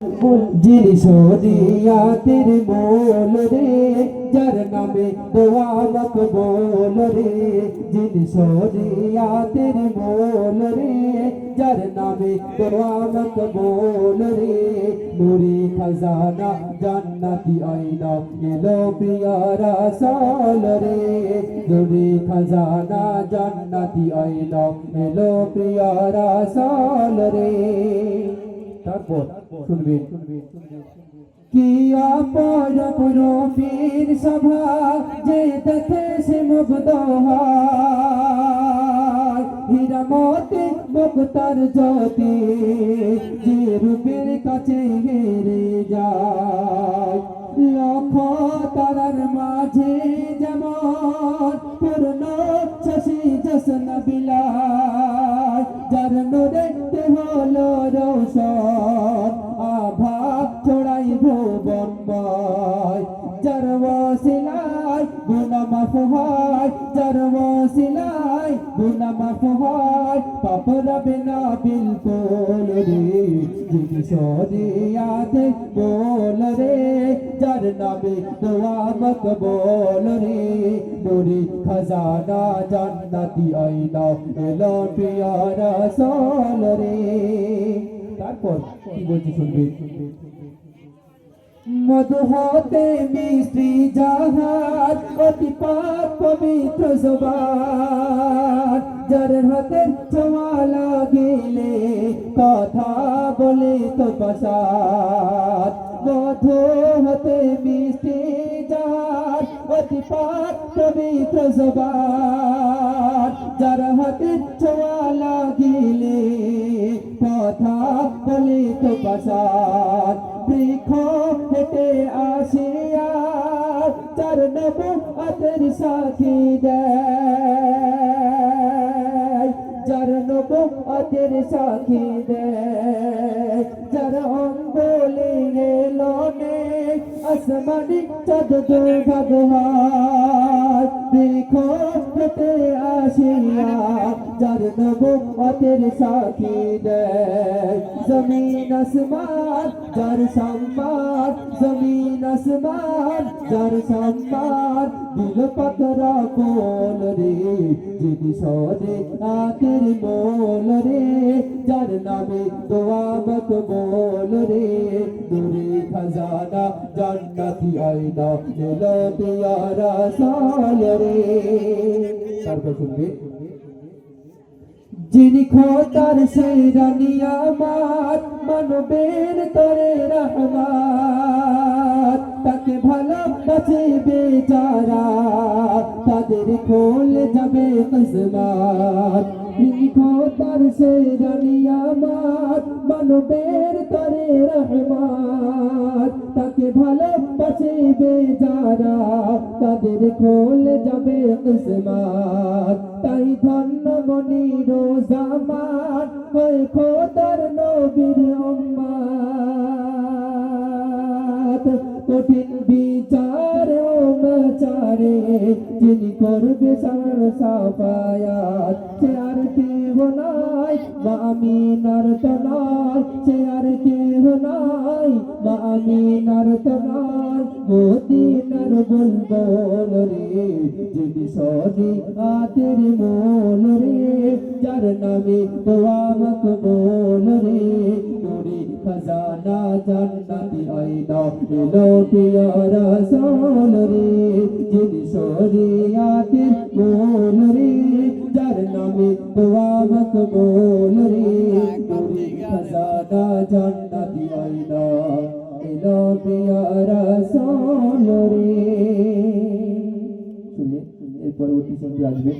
जिन सोनिया तेरे मोल रे जर नामे दुआ मकबूल रे जिन सोनिया तेरे मोल रे जर नामे दुआ मकबूल रे नूरी खजाना जन्नती आईना एलो प्रिया रसूल रे नूरी खजाना जन्नती आईना एलो प्रिया रसूल रे তারপর শুনবেন কিয়া পরপুরো পীর সভা যে দেখে সে মুগ্ধ হয় হীরা মতি মুক্তার জ্যোতি যে রূপের কাছে হেরে যায় লক্ষ তারার মাঝে যেমন পূর্ণ শশী জসন বিলায় যার দেখতে হলো রৌশন আভা ছড়াই ভুবনময় যার ওসিলায় গুনাহ মাফ হয় যার ওসিলায় গুনাহ মাফ হয় পাপ রবে না বিলকুল রে যিনি শরিয়াতে বল রে যার নামে দোয়া মকবুল রে নূরি খজানা জান্নাতি আইনা এলো প্রিয়া রাসূল রে তারপর কি বলছি শুনবেন মধু হতে মিষ্টি জাহাজ অতি পাক পবিত্র জবান যার হাতে ছোঁয়া লাগিলে কথা বলে তো প্রসাদ মধু হতে মিষ্টি জাহাজ অতি পাক পবিত্র জবান যার হাতে ছোঁয়া লাগিলে কথা বলে তো প্রসাদ বৃক্ষ হেঁটে আসিয়া চার নবুয়তের সাক্ষী দেয় যার নবুয়তের সাক্ষী দেয় যার অঙ্গলে এলো নে আসমানি চাঁদ দুর্ভাগ হয় বৃক্ষ হেঁটে আসিয়া যার নবুয়তের সাক্ষী দেয় জমিন আসমান যার সম্মান জমিন আসমান যার সম্মান দিল পাতরা কোল রে যিনি সরে আতের মোল রে যার নামে দোয়া মকবুল রে নূরে খজানা জান্নাতি আইনা এলো প্রিয়া রাসূল রে তারপর শুনবে যিনি খোদার সেরা নিয়ামত মানবের তরে রহমত তাকে ভালোবাসে বেচারা তাদের খোল যাবে কিসমত যিনি খোদার সেরা নিয়ামত মানবের তরে রহমত তাকে ভালোবাসে বেচারা তাদের খোল যাবে কিসমত তাই ধন্য মনির জামান হয় খোদার নবীর উম্মত কঠিন বিচার ও মাচারে যিনি করবে সাফায়াত সে আর কেহ নাই মা আমিনার তনয় সে আর কেহ নাই মা আমিনার তনয় মদিনার বুলবুল রে যিনি শরিয়াতের মোল রে যার নামে দোয়া মকবুল রে নূরে খজানা জান্নাতি আইনা এলো প্রিয়া রাসূল রে যিনি শরিয়াতের মোল রে যার নামে দোয়া মকবুল রে নূরে খজানা জান্নাতি আইনা এলো প্রিয়া রাসূল রে শুনে এর পরবর্তী সঙ্গে আসবে।